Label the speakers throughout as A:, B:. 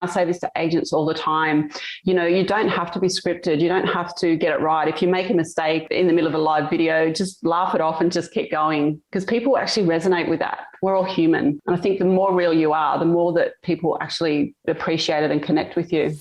A: I say this to agents all the time, you don't have to be scripted. You don't have to get it right. If you make a mistake in the middle of a live video, just laugh it off and just keep going, because people actually resonate with that. We're all human. And I think the more real you are, the more that people actually appreciate it and connect with you.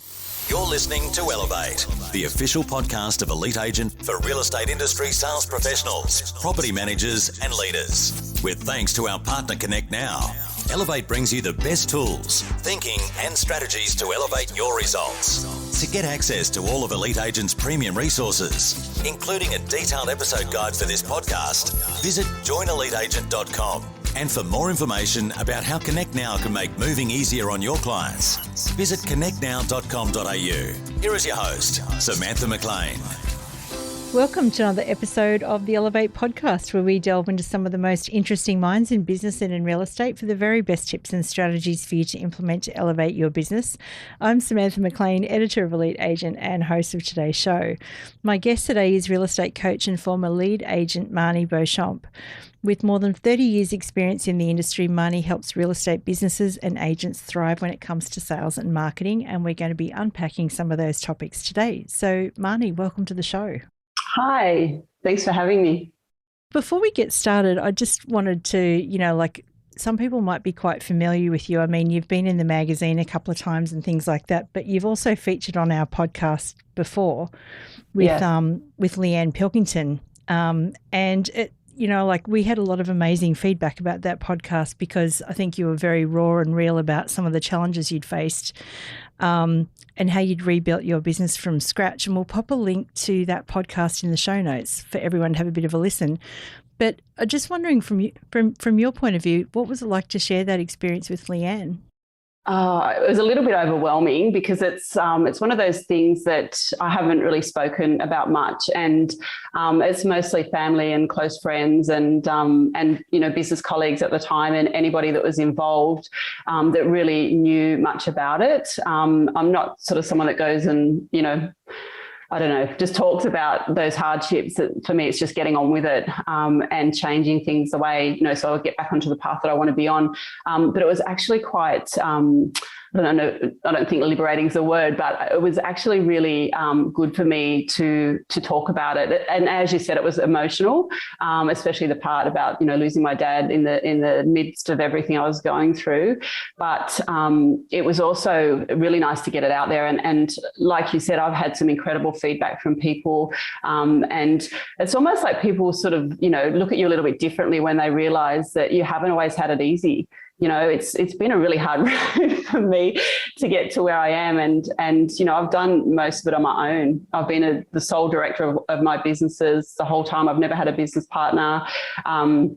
B: You're listening to Elevate, the official podcast of Elite Agent for real estate industry sales professionals, property managers and leaders. With thanks to our partner Connect Now, Elevate brings you the best tools, thinking and strategies to elevate your results. To get access to all of Elite Agent's premium resources, including a detailed episode guide for this podcast, visit joineliteagent.com. And for more information about how Connect Now can make moving easier on your clients, visit connectnow.com.au. Here is your host, Samantha McLean.
C: Welcome to another episode of the Elevate podcast, where we delve into some of the most interesting minds in business and in real estate for the very best tips and strategies for you to implement to elevate your business. I'm Samantha McLean, editor of Elite Agent and host of today's show. My guest today is real estate coach and former lead agent Marnie Beauchamp. With more than 30 years experience in the industry, Marnie helps real estate businesses and agents thrive when it comes to sales and marketing, and we're going to be unpacking some of those topics today. So Marnie, welcome to the show.
A: Hi, thanks for having me.
C: Before we get started, I just wanted to, some people might be quite familiar with you. I mean, you've been in the magazine a couple of times and things like that, but you've also featured on our podcast before with Leanne Pilkington. And it, we had a lot of amazing feedback about that podcast because I think you were very raw and real about some of the challenges you'd faced and how you'd rebuilt your business from scratch. And we'll pop a link to that podcast in the show notes for everyone to have a bit of a listen. But I'm just wondering from your point of view, what was it like to share that experience with Leanne?
A: It was a little bit overwhelming because it's one of those things that I haven't really spoken about much, and it's mostly family and close friends and business colleagues at the time and anybody that was involved that really knew much about it. I'm not sort of someone that goes and just talks about those hardships. For me, it's just getting on with it and changing things the way, so I'll get back onto the path that I want to be on. But it was actually quite, I don't think liberating is a word, but it was actually really good for me to talk about it. And as you said, it was emotional, especially the part about, losing my dad in the midst of everything I was going through. But it was also really nice to get it out there. And like you said, I've had some incredible feedback from people. And it's almost like people sort of, look at you a little bit differently when they realize that you haven't always had it easy. It's been a really hard road for me to get to where I am. And I've done most of it on my own. I've been the sole director of my businesses the whole time. I've never had a business partner. I've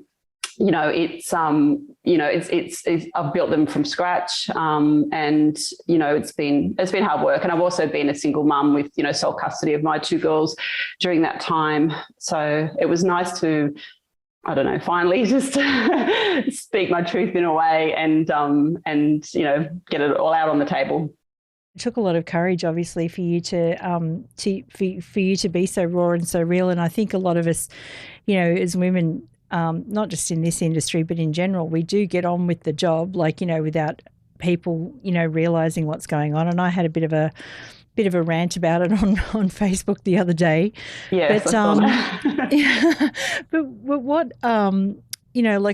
A: built them from scratch. And it's been hard work. And I've also been a single mum with, sole custody of my two girls during that time. So it was nice to, finally just speak my truth in a way and get it all out on the table.
C: It took a lot of courage, obviously, for you for you to be so raw and so real. And I think a lot of us, as women, not just in this industry, but in general, we do get on with the job, without people, realizing what's going on. And I had a bit of a rant about it on Facebook the other day.
A: Yes,
C: but what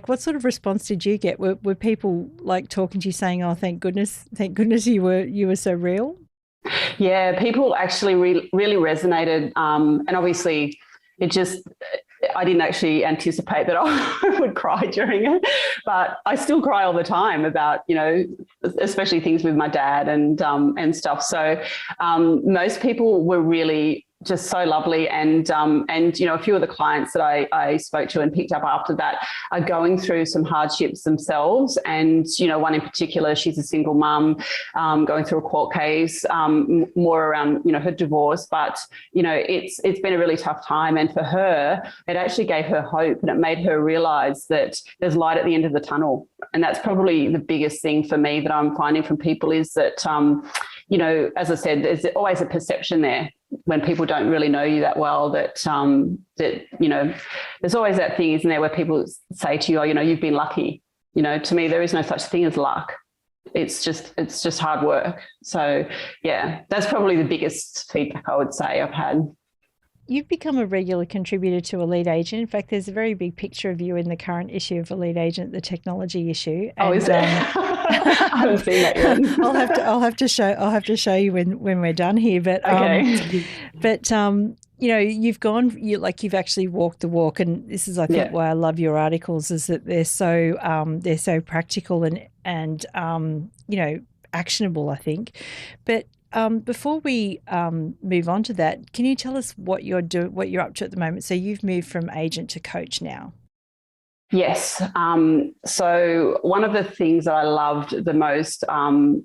C: what sort of response did you get? Were people talking to you saying, "Oh, thank goodness you were so real"?
A: Yeah, people actually really resonated, and obviously I didn't actually anticipate that I would cry during it, but I still cry all the time about, especially things with my dad and stuff. So most people were really just so lovely. And a few of the clients that I spoke to and picked up after that are going through some hardships themselves. And, one in particular, she's a single mum going through a court case, more around, her divorce. But, it's been a really tough time. And for her, it actually gave her hope, and it made her realize that there's light at the end of the tunnel. And that's probably the biggest thing for me that I'm finding from people is that, as I said, there's always a perception there when people don't really know you that well that there's always that thing, isn't there, where people say to you, you've been lucky. To me, there is no such thing as luck. it's just hard work. So yeah, that's probably the biggest feedback I would say I've had.
C: You've become a regular contributor to Elite Agent. In fact, there's a very big picture of you in the current issue of Elite Agent, the technology issue.
A: And, is there? I haven't seen that yet.
C: I'll have to show you when we're done here. But
A: okay.
C: You've actually walked the walk, and this is, I think, why I love your articles, is that they're so practical and actionable, I think. But before we move on to that, can you tell us what you're up to at the moment? So you've moved from agent to coach now.
A: Yes. So one of the things that I loved the most,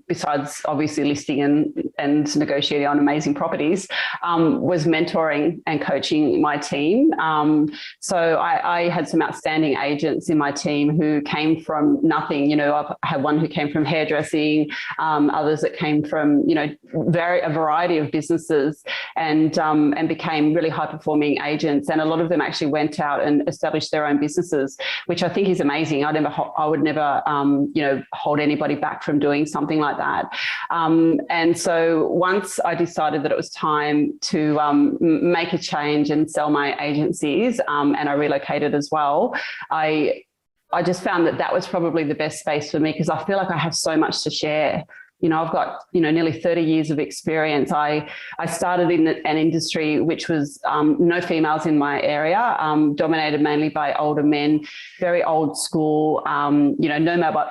A: besides obviously listing and negotiating on amazing properties, was mentoring and coaching my team. So I had some outstanding agents in my team who came from nothing. I had one who came from hairdressing, others that came from, a variety of businesses, and became really high performing agents. And a lot of them actually went out and established their own businesses, which I think is amazing. I would never, hold anybody back from doing something like that. And so once I decided that it was time to make a change and sell my agencies, and I relocated as well, I just found that was probably the best space for me, because I feel like I have so much to share. I've got, nearly 30 years of experience. I started in an industry which was no females in my area, dominated mainly by older men, very old school, no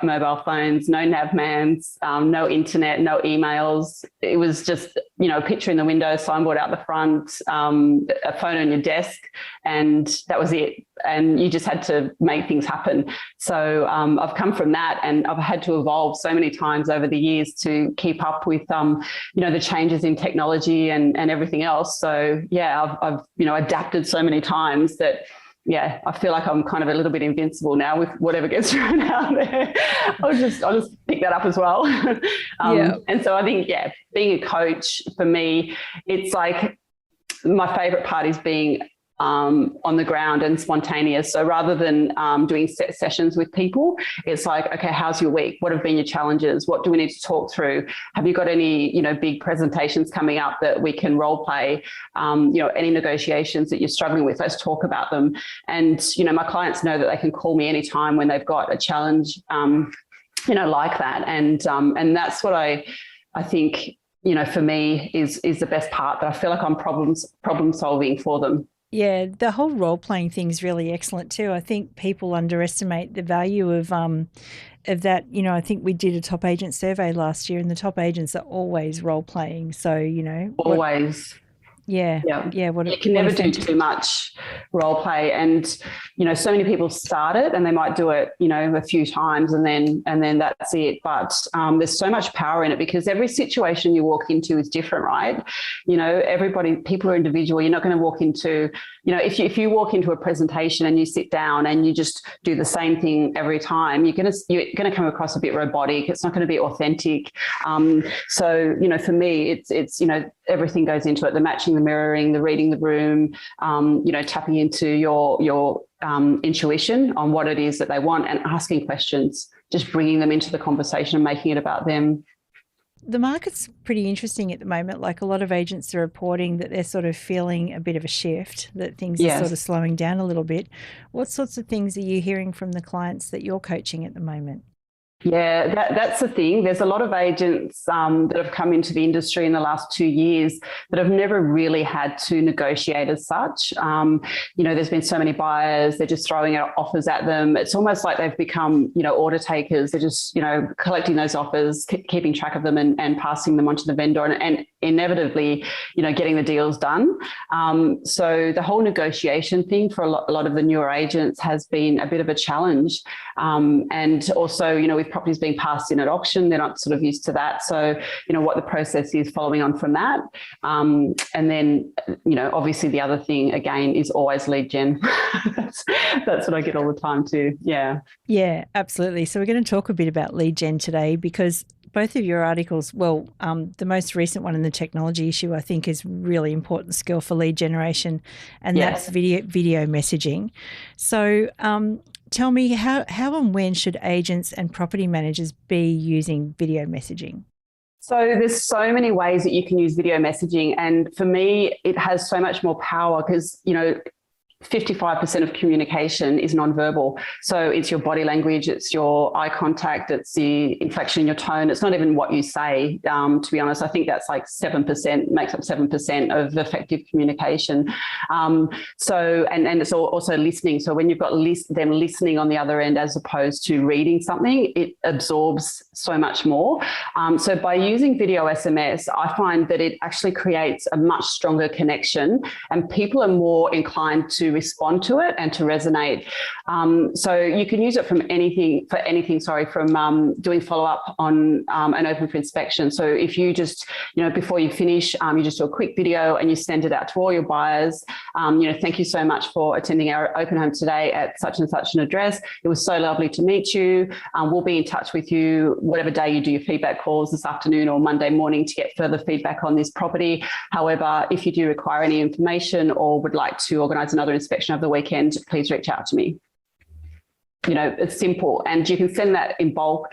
A: mobile phones, no navmans, no internet, no emails. It was just, a picture in the window, signboard out the front, a phone on your desk, and that was it. And you just had to make things happen. So I've come from that, and I've had to evolve so many times over the years to keep up with, the changes in technology and everything else. So yeah, I've adapted so many times that, yeah, I feel like I'm kind of a little bit invincible now with whatever gets thrown out there. I'll just pick that up as well. And so I think, being a coach for me, it's like my favorite part is being on the ground and spontaneous. So rather than doing set sessions with people, it's like, okay, how's your week? What have been your challenges? What do we need to talk through? Have you got any, big presentations coming up that we can role play? Any negotiations that you're struggling with, let's talk about them. And, my clients know that they can call me anytime when they've got a challenge, like that. And that's what I think, for me is the best part, that I feel like I'm problem solving for them.
C: Yeah, the whole role-playing thing is really excellent too. I think people underestimate the value of that. I think we did a top agent survey last year, and the top agents are always role-playing. So,
A: always.
C: Yeah.
A: You can never do too much role play, and so many people start it and they might do it a few times and then that's it. But there's so much power in it, because every situation you walk into is different, right? People are individual. You're not going to walk into if you walk into a presentation and you sit down and you just do the same thing every time, you're going to come across a bit robotic. It's not going to be authentic. So for me, it's everything goes into it: the matching, the mirroring, the reading the room, tapping into your intuition on what it is that they want, and asking questions, just bringing them into the conversation and making it about them.
C: The market's pretty interesting at the moment. Like, a lot of agents are reporting that they're sort of feeling a bit of a shift, that things are sort of slowing down a little bit. What sorts of things are you hearing from the clients that you're coaching at the moment?
A: Yeah, that's the thing. There's a lot of agents that have come into the industry in the last 2 years that have never really had to negotiate as such. There's been so many buyers, they're just throwing out offers at them. It's almost like they've become, order takers. They're just, collecting those offers, keeping track of them and passing them on to the vendor and inevitably, getting the deals done. So the whole negotiation thing for a lot of the newer agents has been a bit of a challenge. And also, with properties being passed in at auction, they're not sort of used to that. So, what the process is following on from that. And then, obviously the other thing again is always lead gen. that's what I get all the time too. Yeah.
C: Yeah, absolutely. So we're going to talk a bit about lead gen today, because both of your articles, the most recent one in the technology issue, I think, is really important skill for lead generation, and that's video messaging. So tell me how and when should agents and property managers be using video messaging?
A: So there's so many ways that you can use video messaging. And for me, it has so much more power because, 55% of communication is nonverbal. So it's your body language, it's your eye contact, it's the inflection in your tone. It's not even what you say, to be honest. I think that's like 7%, makes up 7% of effective communication. And it's also listening. So when you've got them listening on the other end as opposed to reading something, it absorbs so much more. So by using video SMS, I find that it actually creates a much stronger connection and people are more inclined to respond to it and to resonate. So you can use it from doing follow-up on an open for inspection. So if you just, before you finish, you just do a quick video and you send it out to all your buyers. Thank you so much for attending our open home today at such and such an address. It was so lovely to meet you. We'll be in touch with you whatever day you do your feedback calls, this afternoon or Monday morning, to get further feedback on this property. However, if you do require any information or would like to organise another inspection over the weekend, please reach out to me. It's simple, and you can send that in bulk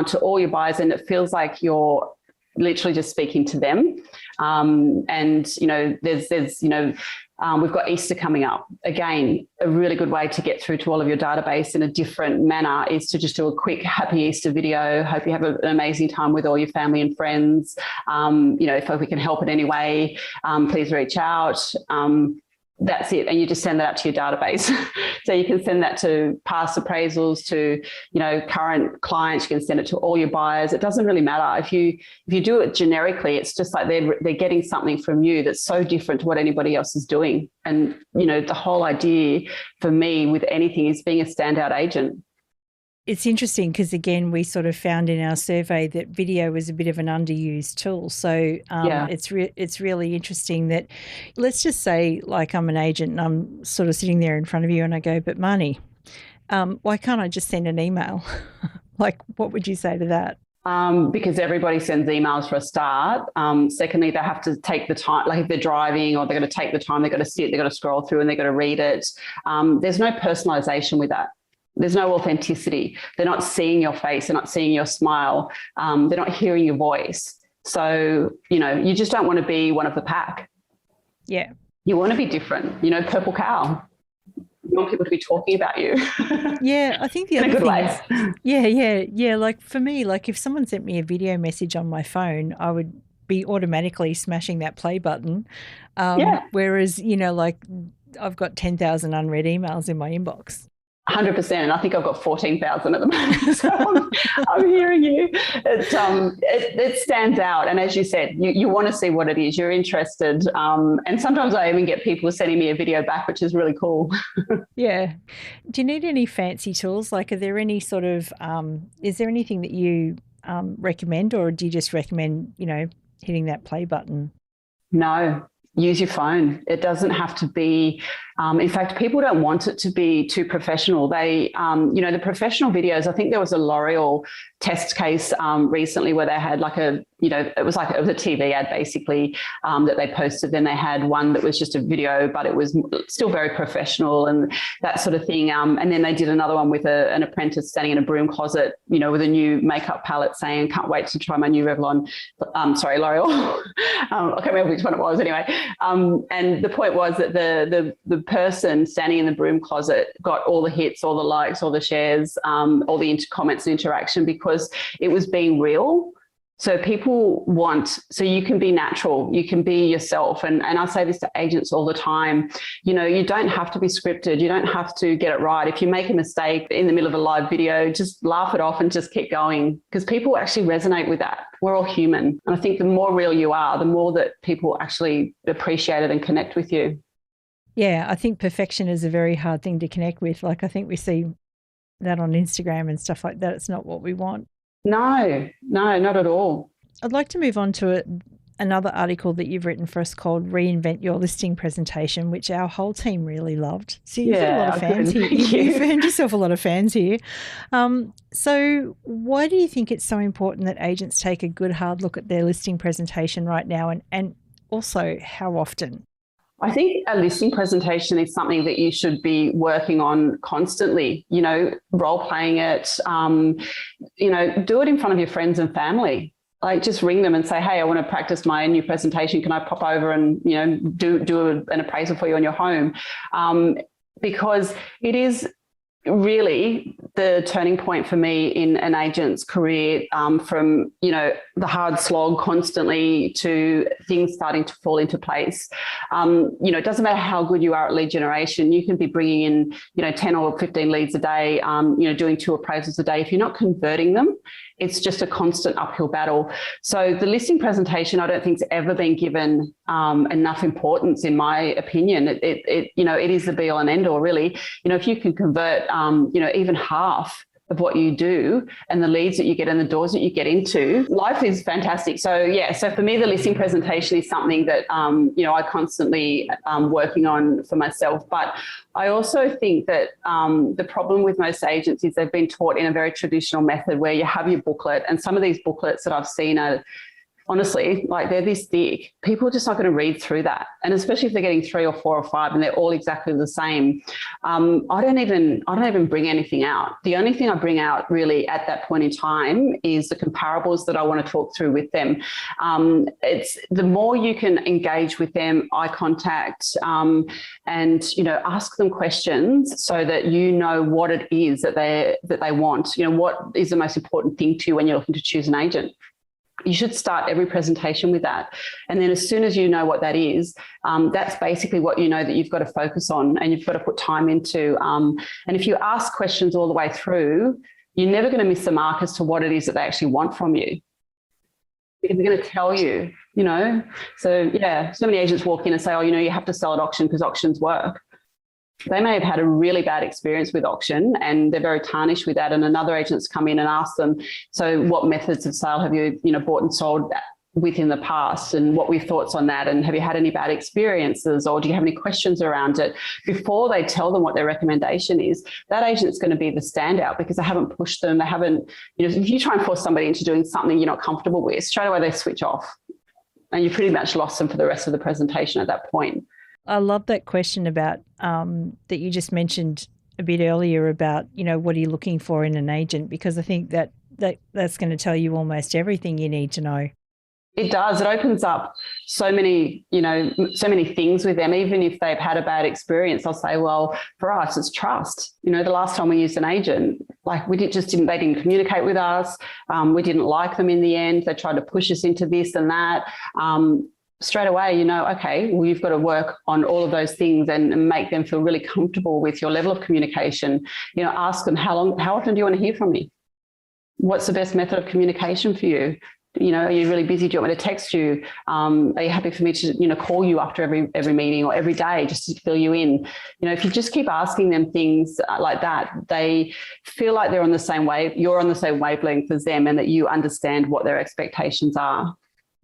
A: to all your buyers, and it feels like you're literally just speaking to them. We've got Easter coming up. Again, a really good way to get through to all of your database in a different manner is to just do a quick happy Easter video. Hope you have an amazing time with all your family and friends. If we can help in any way, please reach out. That's it. And you just send that out to your database. So you can send that to past appraisals, to, current clients. You can send it to all your buyers. It doesn't really matter. If you do it generically, it's just like they're getting something from you that's so different to what anybody else is doing. And, the whole idea for me with anything is being a standout agent.
C: It's interesting because, again, we sort of found in our survey that video was a bit of an underused tool. So it's really interesting that, let's just say, like, I'm an agent and I'm sort of sitting there in front of you and I go, but Marnie, why can't I just send an email? Like, what would you say to that?
A: Because everybody sends emails for a start. Secondly, they have to take the time, like if they're driving or they're going to take the time, they've got to sit, they've got to scroll through and they've got to read it. There's no personalisation with that. There's no authenticity. They're not seeing your face. They're not seeing your smile. They're not hearing your voice. So, you just don't want to be one of the pack.
C: Yeah.
A: You want to be different, purple cow. You want people to be talking about you.
C: Yeah, I think the other thing is, yeah. Like for me, like if someone sent me a video message on my phone, I would be automatically smashing that play button. Whereas, like I've got 10,000 unread emails in my inbox.
A: 100%, and I think I've got 14,000 at the moment. So I'm hearing you. It stands out, and as you said, you want to see what it is. You're interested, and sometimes I even get people sending me a video back, which is really cool.
C: Yeah. Do you need any fancy tools? Like, are there any sort of? Is there anything that you recommend, or do you just recommend hitting that play button?
A: No. Use your phone. It doesn't have to be, in fact, people don't want it to be too professional. They, the professional videos, I think there was a L'Oreal test case recently where they had like it was a TV ad basically that they posted. Then they had one that was just a video, but it was still very professional and that sort of thing. And then they did another one with an apprentice standing in a broom closet, with a new makeup palette saying, can't wait to try my new Revlon, L'Oreal. I can't remember which one it was anyway. And the point was that the person standing in the broom closet got all the hits, all the likes, all the shares, all the comments and interaction because it was being real. So so you can be natural, you can be yourself. And I say this to agents all the time, you don't have to be scripted. You don't have to get it right. If you make a mistake in the middle of a live video, just laugh it off and just keep going because people actually resonate with that. We're all human. And I think the more real you are, the more that people actually appreciate it and connect with you.
C: Yeah, I think perfection is a very hard thing to connect with. Like I think we see that on Instagram and stuff like that. It's not what we want.
A: No, not at all.
C: I'd like to move on to another article that you've written for us called Reinvent Your Listing Presentation, which our whole team really loved. So you've got a lot of fans here. You've earned yourself a lot of fans here. So why do you think it's so important that agents take a good hard look at their listing presentation right now, and also how often?
A: I think a listing presentation is something that you should be working on constantly, role playing it, do it in front of your friends and family. Like just ring them and say, hey, I want to practice my new presentation. Can I pop over and, do an appraisal for you on your home? Because it is really the turning point for me in an agent's career, from, the hard slog constantly to things starting to fall into place. It doesn't matter how good you are at lead generation. You can be bringing in, 10 or 15 leads a day, doing 2 appraisals a day. If you're not converting them, it's just a constant uphill battle. So the listing presentation, I don't think it's ever been given enough importance, in my opinion. It is the be all and end all, really. If you can convert, even half of what you do and the leads that you get and the doors that you get into, life is fantastic. So for me, the listing presentation is something that, I constantly working on for myself. But I also think that the problem with most agents is they've been taught in a very traditional method where you have your booklet, and some of these booklets that I've seen are, honestly, like they're this thick. People are just not going to read through that. And especially if they're getting 3 or 4 or 5 and they're all exactly the same. I don't even bring anything out. The only thing I bring out really at that point in time is the comparables that I want to talk through with them. It's the more you can engage with them, eye contact, and, ask them questions so that you know what it is that they want. What is the most important thing to you when you're looking to choose an agent? You should start every presentation with that. And then as soon as you know what that is, that's basically what you know that you've got to focus on and you've got to put time into. And if you ask questions all the way through, you're never going to miss the mark as to what it is that they actually want from you. Because they're going to tell you, So, so many agents walk in and say, oh, you have to sell at auction because auctions work. They may have had a really bad experience with auction and they're very tarnished with that. And another agent's come in and asked them, so what methods of sale have you, bought and sold with in the past, and what were your thoughts on that? And have you had any bad experiences, or do you have any questions around it? Before they tell them what their recommendation is, that agent's going to be the standout because they haven't pushed them. They haven't, if you try and force somebody into doing something you're not comfortable with, straight away they switch off and you pretty much lost them for the rest of the presentation at that point.
C: I love that question about that you just mentioned a bit earlier about, what are you looking for in an agent? Because I think that's going to tell you almost everything you need to know.
A: It does. It opens up so many things with them. Even if they've had a bad experience, I'll say, well, for us, it's trust. The last time we used an agent, they didn't communicate with us. We didn't like them in the end. They tried to push us into this and that. Straight away, okay, well, you've got to work on all of those things and make them feel really comfortable with your level of communication. Ask them, how often do you want to hear from me? What's the best method of communication for you? Are you really busy? Do you want me to text you? Are you happy for me to, call you after every meeting or every day just to fill you in? If you just keep asking them things like that, they feel like they're on the same wave, you're on the same wavelength as them, and that you understand what their expectations are.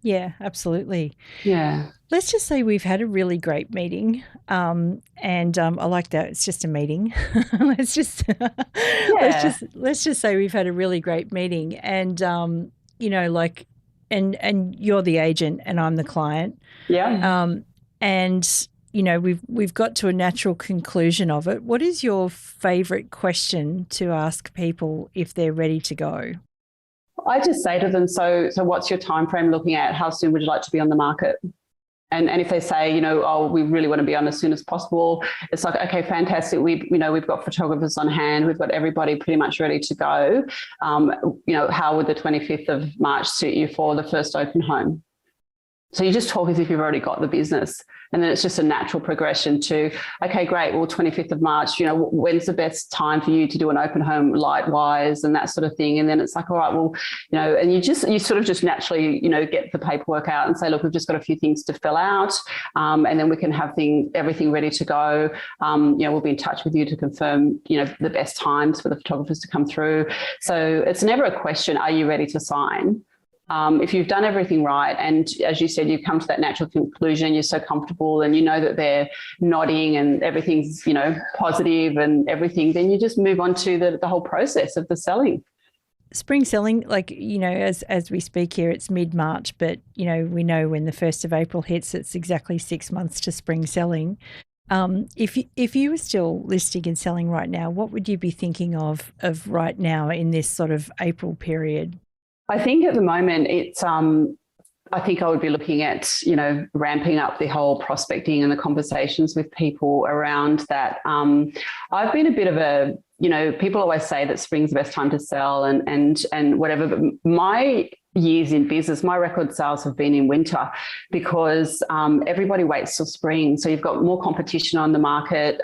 C: Yeah, absolutely.
A: Yeah.
C: Let's just say we've had a really great meeting, and I like that. It's just a meeting. let's just say we've had a really great meeting, and and you're the agent and I'm the client.
A: Yeah.
C: And we've got to a natural conclusion of it. What is your favorite question to ask people if they're ready to go?
A: I just say to them, so what's your time frame looking at? How soon would you like to be on the market? And if they say, oh, we really want to be on as soon as possible, it's like, okay, fantastic. We've got photographers on hand. We've got everybody pretty much ready to go. How would the 25th of March suit you for the first open home? So you just talk as if you've already got the business. And then it's just a natural progression to, okay, great. Well, 25th of March, when's the best time for you to do an open home light wise and that sort of thing. And then it's like, all right, well, and you sort of just naturally, get the paperwork out and say, look, we've just got a few things to fill out. And then we can have everything ready to go. We'll be in touch with you to confirm, the best times for the photographers to come through. So it's never a question, are you ready to sign? If you've done everything right, and as you said, you've come to that natural conclusion, you're so comfortable and you know that they're nodding and everything's, positive and everything, then you just move on to the whole process of the selling.
C: spring selling, like, as we speak here, it's mid-March, but, we know when the 1st of April hits, it's exactly 6 months to spring selling. If you were still listing and selling right now, what would you be thinking of right now in this sort of April period?
A: I think at the moment I think I would be looking at, ramping up the whole prospecting and the conversations with people around that. I've been a bit of a, people always say that spring's the best time to sell and whatever, but my years in business, my record sales have been in winter because everybody waits till spring. So you've got more competition on the market.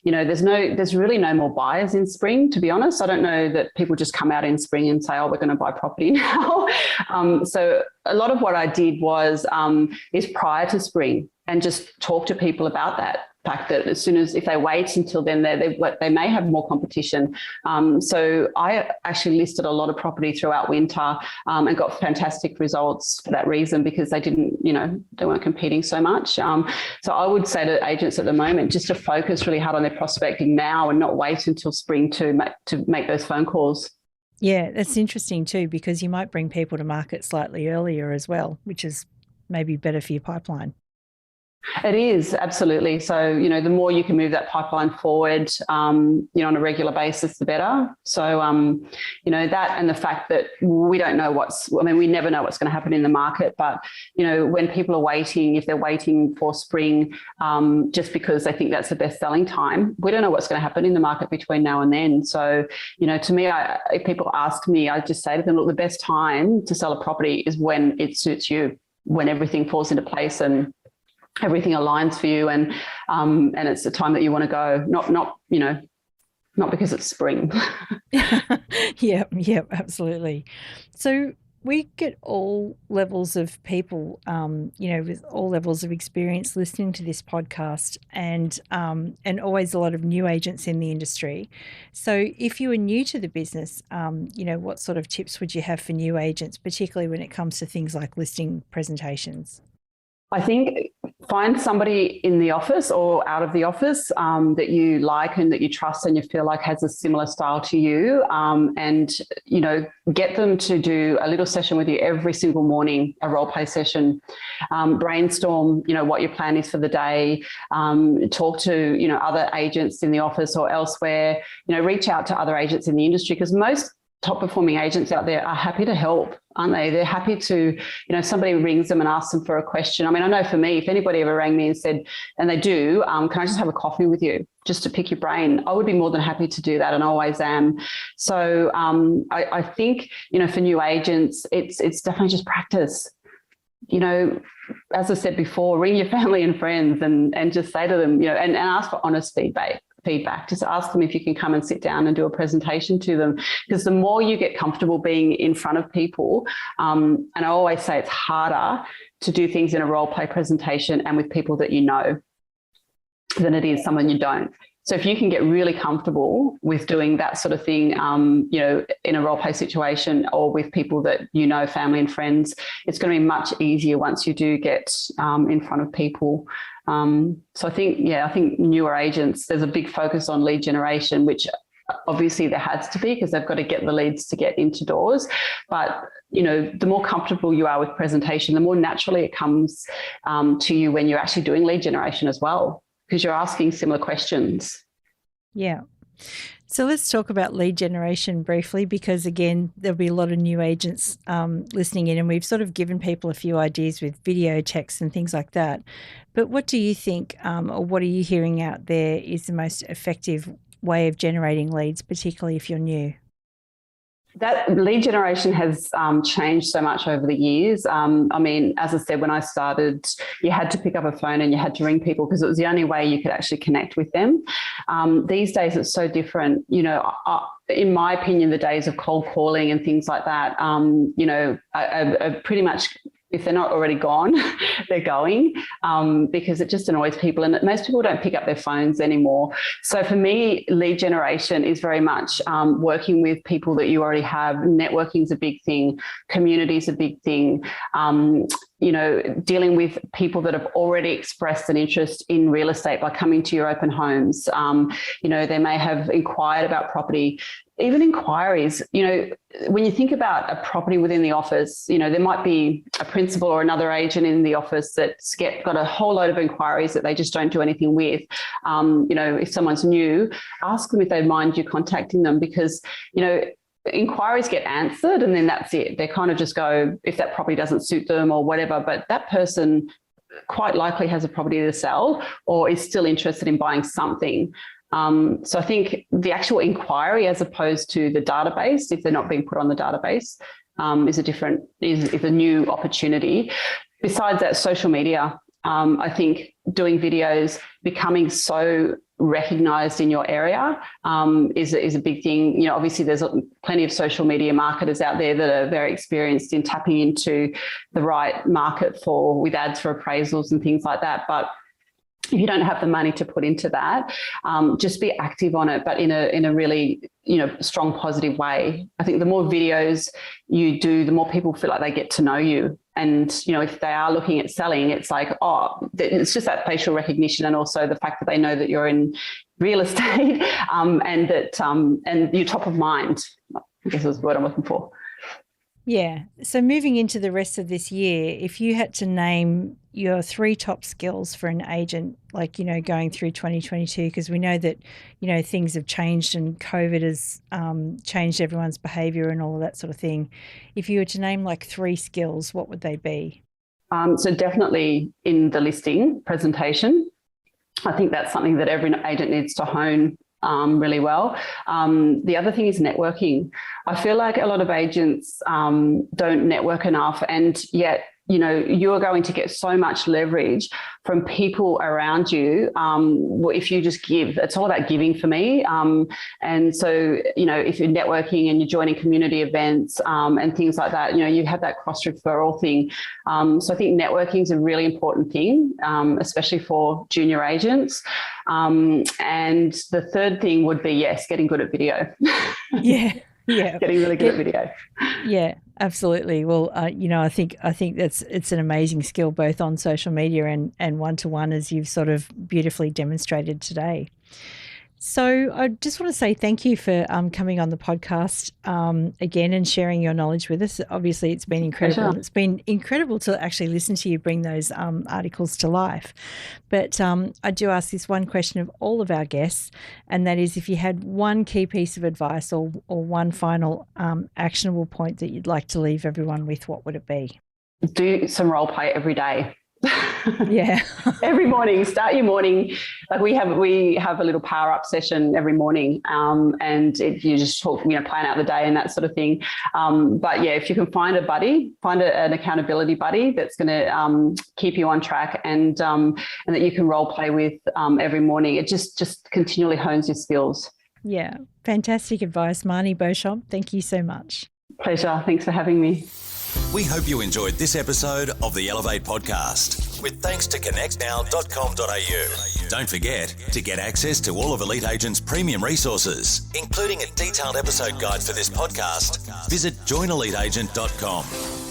A: There's really no more buyers in spring, to be honest. I don't know that people just come out in spring and say, oh, we're going to buy property now. So a lot of what I did was is prior to spring and just talk to people about that fact that as soon as if they wait until then, they may have more competition. So I actually listed a lot of property throughout winter and got fantastic results for that reason because they didn't, they weren't competing so much. So I would say to agents at the moment just to focus really hard on their prospecting now and not wait until spring to make those phone calls.
C: Yeah, that's interesting too, because you might bring people to market slightly earlier as well, which is maybe better for your pipeline.
A: It is, absolutely. So, the more you can move that pipeline forward, on a regular basis, the better. So, that and the fact that we don't know we never know what's going to happen in the market. But, when people are waiting, if they're waiting for spring, just because they think that's the best selling time, we don't know what's going to happen in the market between now and then. So, to me, if people ask me, I just say to them, look, the best time to sell a property is when it suits you, when everything falls into place and everything aligns for you, and it's the time that you want to go, not because it's spring.
C: Yeah, absolutely. So we get all levels of people, with all levels of experience listening to this podcast, and always a lot of new agents in the industry. So if you are new to the business, what sort of tips would you have for new agents, particularly when it comes to things like listing presentations?
A: I think find somebody in the office or out of the office that you like and that you trust and you feel like has a similar style to you, and get them to do a little session with you every single morning, a role play session. Brainstorm what your plan is for the day. Talk to other agents in the office or elsewhere. Reach out to other agents in the industry, because most top performing agents out there are happy to help, aren't they? They're happy to, somebody rings them and asks them for a question. I mean, I know for me, if anybody ever rang me and said, and they do, can I just have a coffee with you just to pick your brain? I would be more than happy to do that, and I always am. So I think, for new agents, it's definitely just practice. As I said before, ring your family and friends and just say to them, and ask for honest feedback. Just ask them if you can come and sit down and do a presentation to them, because the more you get comfortable being in front of people, and I always say it's harder to do things in a role play presentation and with people that you know than it is someone you don't. So if you can get really comfortable with doing that sort of thing, in a role play situation or with people that family and friends, it's going to be much easier once you do get in front of people. So I think newer agents, there's a big focus on lead generation, which obviously there has to be because they've got to get the leads to get into doors. But, the more comfortable you are with presentation, the more naturally it comes to you when you're actually doing lead generation as well, because you're asking similar questions.
C: Yeah. So let's talk about lead generation briefly, because again, there'll be a lot of new agents listening in, and we've sort of given people a few ideas with video, text and things like that. But what do you think, or what are you hearing out there is the most effective way of generating leads, particularly if you're new?
A: That lead generation has changed so much over the years. I mean, as I said, when I started, you had to pick up a phone and you had to ring people because it was the only way you could actually connect with them. These days, it's so different. In my opinion, the days of cold calling and things like that, are pretty much, if they're not already gone, they're going, because it just annoys people, and most people don't pick up their phones anymore. So for me, lead generation is very much working with people that you already have. Networking is a big thing. Community is a big thing. dealing with people that have already expressed an interest in real estate by coming to your open homes. They may have inquired about property. Even inquiries, when you think about a property within the office, there might be a principal or another agent in the office that's got a whole load of inquiries that they just don't do anything with. If someone's new, ask them if they'd mind you contacting them, because, inquiries get answered and then that's it. They kind of just go if that property doesn't suit them or whatever, but that person quite likely has a property to sell or is still interested in buying something. So I think the actual inquiry, as opposed to the database, if they're not being put on the database, is a new opportunity. Besides that, social media, I think doing videos, becoming so recognized in your area is a big thing. Obviously there's plenty of social media marketers out there that are very experienced in tapping into the right market with ads for appraisals and things like that. But if you don't have the money to put into that, just be active on it, but in a really, strong, positive way. I think the more videos you do, the more people feel like they get to know you. And, if they are looking at selling, it's like, it's just that facial recognition, and also the fact that they know that you're in real estate and that and you're top of mind, I guess is what I'm looking for.
C: Yeah. So moving into the rest of this year, if you had to name your 3 top skills for an agent, going through 2022, because we know that, things have changed and COVID has changed everyone's behaviour and all of that sort of thing. If you were to name 3 skills, what would they be?
A: So definitely in the listing presentation. I think that's something that every agent needs to hone really well. The other thing is networking. I feel like a lot of agents don't network enough, and yet, you're going to get so much leverage from people around you if you just give. It's all about giving for me. And so, if you're networking and you're joining community events and things like that, you have that cross-referral thing. So I think networking is a really important thing, especially for junior agents. And the third thing would be, yes, getting good at video.
C: Yeah.
A: Getting really good at video.
C: Yeah, absolutely. Well, I think it's an amazing skill, both on social media and one-to-one, as you've sort of beautifully demonstrated today. So I just want to say thank you for coming on the podcast again and sharing your knowledge with us. Obviously, it's been incredible. Sure. It's been incredible to actually listen to you bring those articles to life. But I do ask this one question of all of our guests, and that is, if you had one key piece of advice or one final actionable point that you'd like to leave everyone with, what would it be?
A: Do some role play every day.
C: Yeah.
A: Every morning, start your morning. We have a little power up session every morning, and you just talk, plan out the day and that sort of thing. But yeah, if you can find a buddy, an accountability buddy that's going to keep you on track, and that you can role play with every morning, it just continually hones your skills.
C: Yeah, fantastic advice, Marnie Beauchamp. Thank you so much.
A: Pleasure. Thanks for having me.
B: We hope you enjoyed this episode of the Elevate podcast, with thanks to connectnow.com.au. Don't forget to get access to all of Elite Agent's premium resources, including a detailed episode guide for this podcast. Visit joineliteagent.com.